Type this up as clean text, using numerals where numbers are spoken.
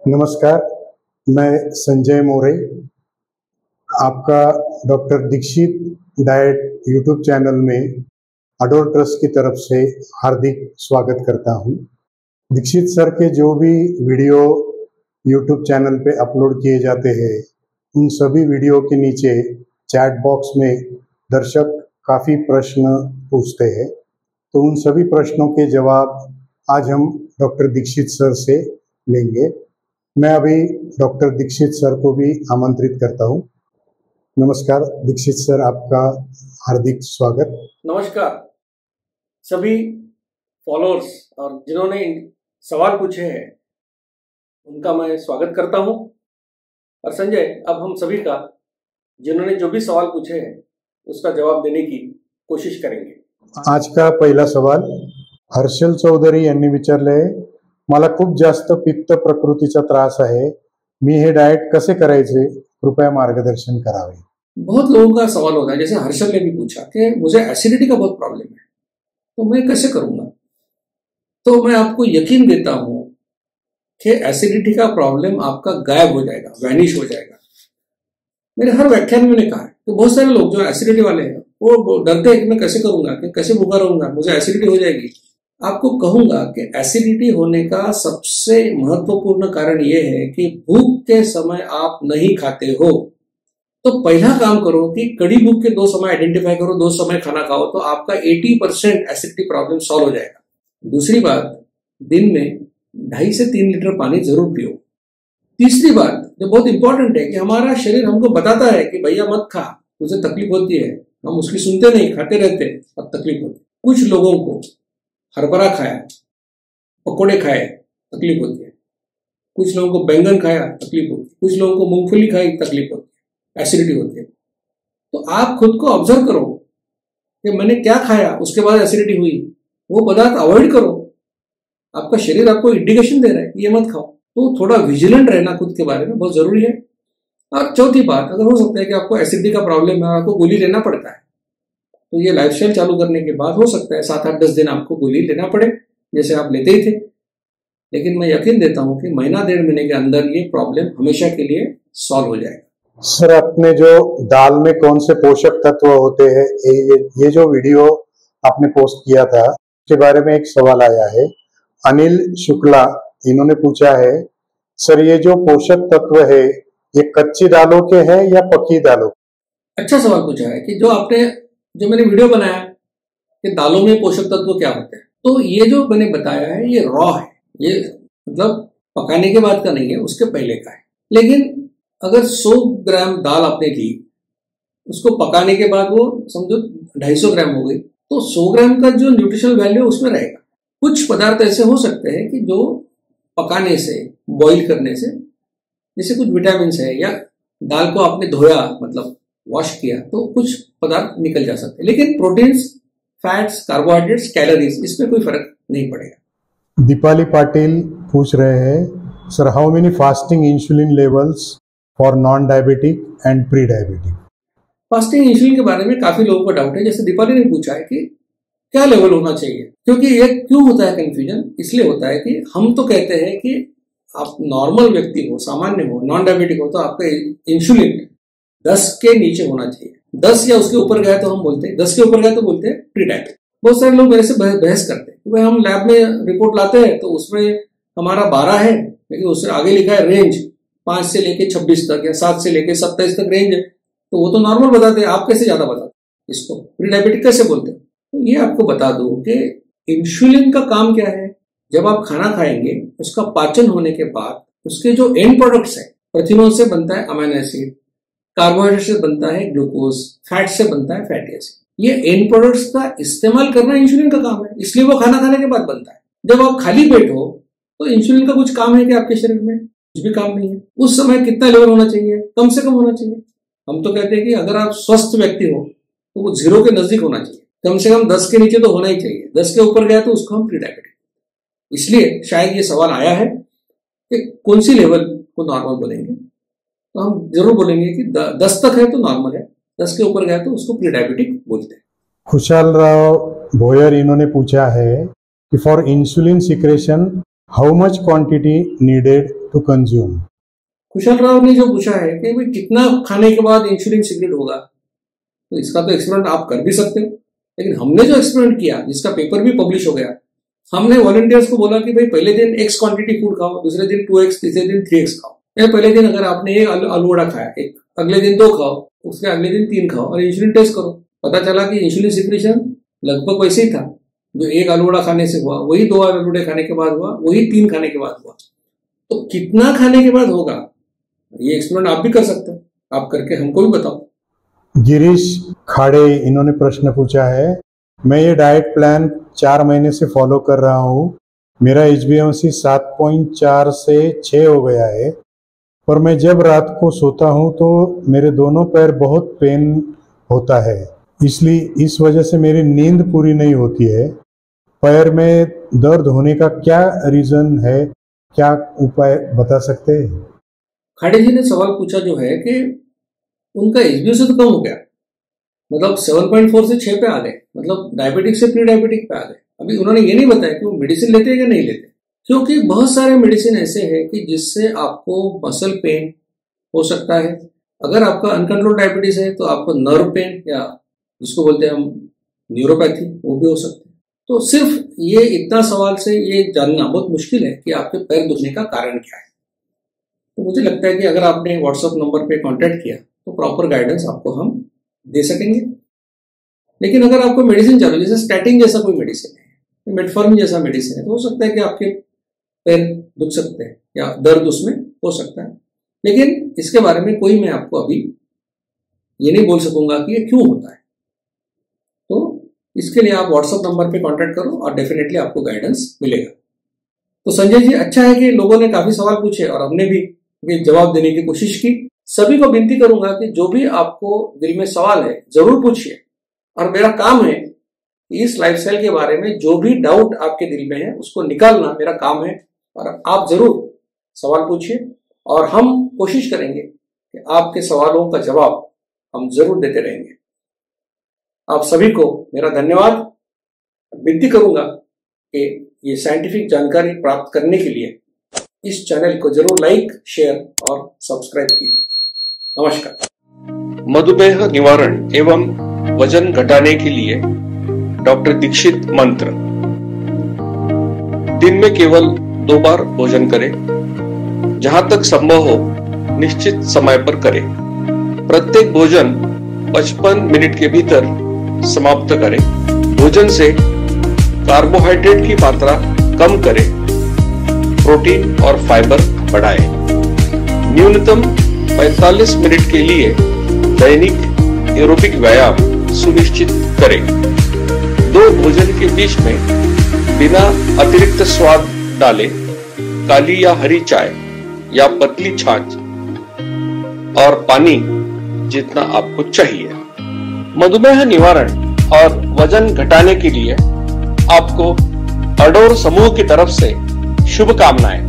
नमस्कार, मैं संजय मोरे आपका doctor Dixit diet YouTube channel में अडोर ट्रस्ट की तरफ से हार्दिक स्वागत करता हूं। दीक्षित सर के जो भी वीडियो यूट्यूब चैनल पे अपलोड किए जाते हैं, उन सभी वीडियो के नीचे चैट बॉक्स में दर्शक काफ़ी प्रश्न पूछते हैं, तो उन सभी प्रश्नों के जवाब आज हम डॉक्टर दीक्षित सर से लेंगे। मैं अभी डॉक्टर दीक्षित सर को भी आमंत्रित करता हूं। नमस्कार दीक्षित सर, आपका हार्दिक स्वागत। नमस्कार सभी फॉलोअर्स और जिन्होंने सवाल पूछे हैं उनका मैं स्वागत करता हूं। और संजय, अब हम सभी का जिन्होंने जो भी सवाल पूछे हैं उसका जवाब देने की कोशिश करेंगे। आज का पहिला सवाल हर्षल चौधरी यांनी विचारले, मला खूप जास्त पित्त प्रकृतीचा त्रास आहे, मी हे डाएट कसे करायचे, कृपया मार्गदर्शन करावे। बहुत लोगों का सवाल होता है, जैसे हर्षल ने भी पूछा कि मुझे एसिडिटी का बहुत प्रॉब्लम है, तो मैं कैसे करूंगा। तो मैं आपको यकीन देता हूं कि एसिडिटी का प्रॉब्लम आपका गायब हो जाएगा, वैनिश हो जाएगा। मेरे हर व्याख्यान में मैंने कहा है कि बहुत सारे लोग जो एसिडिटी वाले हैं वो डरते हैं कि मैं कैसे करूंगा, कि कैसे भूखा रहूंगा, मुझे एसिडिटी हो जाएगी। आपको कहूंगा कि एसिडिटी होने का सबसे महत्वपूर्ण कारण यह है कि भूख के समय आप नहीं खाते हो। तो पहला काम करो कि कड़ी भूख के 2 समय आइडेंटिफाई करो, 2 समय खाना खाओ, तो आपका 80% एसिडिटी प्रॉब्लम सॉल्व हो जाएगा। दूसरी बात, दिन में 2.5 से 3 लीटर पानी जरूर पियो। तीसरी बात जो बहुत इंपॉर्टेंट है कि हमारा शरीर हमको बताता है कि भैया मत खा, तुझे तकलीफ होती है, हम उसकी सुनते नहीं, खाते रहते, अब तकलीफ होती है। कुछ लोगों को हरभरा खाया, पकोड़े खाए, तकलीफ होती है। कुछ लोगों को बैंगन खाया, तकलीफ होती है। कुछ लोगों को मूंगफली खाई, तकलीफ होती है, एसिडिटी होती है। तो आप खुद को ऑब्जर्व करो कि मैंने क्या खाया, उसके बाद एसिडिटी हुई, वो पदार्थ अवॉइड करो। आपका शरीर आपको इंडिकेशन दे रहा है कि ये मत खाओ। तो थोड़ा विजिलेंट रहना खुद के बारे में बहुत जरूरी है। और चौथी बात, अगर हो सकता है कि आपको एसिडिटी का प्रॉब्लम है, आपको गोली लेना पड़ता है, तो ये लाइफस्टाइल चालू करने के बाद हो सकता है 7-8-10 दिन आपको गोली लेना पड़े, जैसे आप लेते ही थे। लेकिन मैं यकीन देता हूं कि महीना 1.5 महीने के अंदर ये प्रॉब्लम हमेशा के लिए सॉल्व हो जाएगा। सर, आपने जो दाल में कौन से पोषक तत्व होते हैं, ये जो वीडियो आपने पोस्ट किया था उसके बारे में एक सवाल आया है। अनिल शुक्ला इन्होंने पूछा है, सर ये जो पोषक तत्व है ये कच्ची दालों के हैं या पकी दालों? अच्छा सवाल पूछा है कि जो मैंने वीडियो बनाया कि दालों में पोषक तत्व क्या होते हैं, तो ये जो मैंने बताया है ये रॉ है, ये मतलब पकाने के बाद का नहीं है, उसके पहले का है। लेकिन अगर 100 ग्राम दाल आपने ली, उसको पकाने के बाद वो समझो 250 ग्राम हो गई, तो 100 ग्राम का जो न्यूट्रिशनल वैल्यू उसमें रहेगा। कुछ पदार्थ ऐसे हो सकते हैं कि जो पकाने से, बॉईल करने से, जैसे कुछ विटामिन है, या दाल को आपने धोया मतलब वॉश किया तो कुछ पदार्थ निकल जा सकते हैं। लेकिन प्रोटीन्स, फैट्स, कार्बोहाइड्रेट्स, कैलोरीज, इसमें कोई फर्क नहीं पड़ेगा। दीपाली पाटिल पूछ रहे हैं, sir how many fasting insulin levels for non diabetic and pre diabetic? Fasting insulin के बारे में काफी लोगों को डाउट है। जैसे दीपाली ने पूछा है कि क्या लेवल होना चाहिए, क्योंकि ये क्यों होता है कंफ्यूजन, इसलिए होता है कि हम तो कहते हैं कि आप नॉर्मल व्यक्ति हो, सामान्य हो, नॉन डायबिटिक हो, तो आपका इंसुलिन 10 के नीचे होना चाहिए। 10 या उसके ऊपर गया तो हम बोलते हैं, 10 के ऊपर गया तो बोलते हैं प्री डायबिटिक। बहुत सारे लोग मेरे से बहस करते हैं कि भाई हम लैब में रिपोर्ट लाते हैं तो उसमें हमारा 12 है, लेकिन उससे आगे लिखा है रेंज 5 से लेके 26 तक या 7 से लेके 27 तक रेंज है, तो वो तो नॉर्मल बताते हैं, आप कैसे ज्यादा बताते हैं, इसको प्री डायबिटिक कैसे बोलते हैं। तो ये आपको बता दूं कि इंसुलिन का काम क्या है। जब आप खाना खाएंगे, उसका पाचन होने के बाद उसके जो एंड प्रोडक्ट्स है, प्रोटीनों से बनता है अमीनो एसिड, कार्बोहाइड्रेट से बनता है ग्लूकोज, फैट से बनता है फैटी एसिड। ये एंड प्रोडक्ट्स का इस्तेमाल करना इंसुलिन का काम है, इसलिए वो खाना खाने के बाद बनता है। जब आप खाली पेट हो तो इंसुलिन का कुछ काम है कि आपके शरीर में कुछ भी काम नहीं है। उस समय कितना लेवल होना चाहिए, कम से कम होना चाहिए। हम तो कहते हैं कि अगर आप स्वस्थ व्यक्ति हो तो वो 0 के नजदीक होना चाहिए, कम से कम 10 के नीचे तो होना ही चाहिए। 10 के ऊपर गया तो उसको हम प्री डायबिटिक। इसलिए शायद ये सवाल आया है कि कौन सी लेवल को नॉर्मल बोलेंगे, तो हम जरूर बोलेंगे कि 10 तक है तो नॉर्मल है, 10 के ऊपर गया तो उसको प्री डायबिटिक बोलते हैं। खुशाल राव भोयर इन्होंने पूछा है कि for insulin secretion how much quantity needed to consume. कुशल राव ने जो पूछा है कि भाई कितना खाने के बाद इंसुलिन सीक्रेट होगा, तो इसका तो एक्सपेरिमेंट आप कर भी सकते हो, लेकिन हमने जो एक्सपेरिमेंट किया जिसका पेपर भी पब्लिश हो गया, हमने वॉलंटियर्स को बोला कि भाई पहले दिन x क्वांटिटी फूड खाओ, दूसरे दिन 2x, तीसरे दिन 3x खाओ। या पहले दिन अगर आपने एक आलू वड़ा खाया, एक अगले दिन 2 खाओ, उसके अगले दिन 3 खाओ और इंसुलिन टेस्ट करो। पता चला कि इंसुलिन सिक्रेशन लगभग वैसे ही था, जो एक आलू वड़ा खाने से हुआ वही 2 आलू वड़े खाने के बाद हुआ, वही 3 खाने के बाद हुआ। तो कितना खाने के बाद होगा, ये एक्सपेरिमेंट आप भी कर सकते हैं, आप करके हमको भी बताओ। गिरीश खाड़े इन्होंने प्रश्न पूछा है, मैं ये डाइट प्लान 4 महीने से फॉलो कर रहा हूँ। मेरा HbA1c 7.4 से 6 हो गया है, पर मैं जब रात को सोता हूँ तो मेरे दोनों पैर बहुत पेन होता है, इसलिए इस वजह से मेरी नींद पूरी नहीं होती है। पैर में दर्द होने का क्या रीजन है, क्या उपाय बता सकते हैं? खाड़े जी ने सवाल पूछा जो है कि उनका HbA1c तो कम हो गया, मतलब 7.4 से 6 पे आ गए, मतलब डायबिटिक से प्री डायबिटिक पे आ गए। अभी उन्होंने ये नहीं बताया कि वो मेडिसिन लेते हैं कि नहीं लेते, क्योंकि बहुत सारे मेडिसिन ऐसे हैं कि जिससे आपको मसल पेन हो सकता है। अगर आपका अनकंट्रोल डायबिटीज है तो आपको नर्व पेन या जिसको बोलते हैं हम न्यूरोपैथी, वो भी हो सकती है। तो सिर्फ ये इतना सवाल से ये जानना बहुत मुश्किल है कि आपके पैर दुखने का कारण क्या है। तो मुझे लगता है कि अगर आपने व्हाट्सएप नंबर पे कांटेक्ट किया तो प्रॉपर गाइडेंस आपको हम दे सकेंगे। लेकिन अगर आपको मेडिसिन चाहिए, जैसे स्टैटिन जैसा कोई मेडिसिन है, मेटफॉर्मिन जैसा मेडिसिन है, तो हो सकता है कि आपके पैर दुख सकते हैं या दर्द उसमें हो सकता है। लेकिन इसके बारे में कोई मैं आपको अभी ये नहीं बोल सकूंगा कि ये क्यों होता है। तो इसके लिए आप व्हाट्सएप नंबर पे कांटेक्ट करो और डेफिनेटली आपको गाइडेंस मिलेगा। तो संजय जी, अच्छा है कि लोगों ने काफी सवाल पूछे और हमने भी जवाब देने की कोशिश की। सभी को विनती करूंगा कि जो भी आपको दिल में सवाल है जरूर पूछिए, और मेरा काम है इस लाइफस्टाइल के बारे में जो भी डाउट आपके दिल में है उसको निकालना मेरा काम है। और आप जरूर सवाल पूछिए और हम कोशिश करेंगे कि आपके सवालों का जवाब हम जरूर देते रहेंगे। आप सभी को मेरा धन्यवाद। विनती करूंगा कि ये साइंटिफिक जानकारी प्राप्त करने के लिए इस चैनल को जरूर लाइक, शेयर और सब्सक्राइब कीजिए। नमस्कार। मधुमेह निवारण एवं वजन घटाने के लिए डॉक्टर दीक्षित मंत्र। दिन में केवल 2 बार भोजन करें, जहां तक संभव हो निश्चित समय पर करें। प्रत्येक भोजन 55 मिनट के भीतर समाप्त करें। भोजन से कार्बोहाइड्रेट की मात्रा कम करें, प्रोटीन और फाइबर बढ़ाएं। न्यूनतम 45 मिनट के लिए दैनिक एरोबिक व्यायाम सुनिश्चित करें। 2 भोजन के बीच में बिना अतिरिक्त स्वाद डाले काली या हरी चाय या पतली छाछ और पानी जितना आपको चाहिए। मधुमेह निवारण और वजन घटाने के लिए आपको अडोर समूह की तरफ से शुभकामनाएं।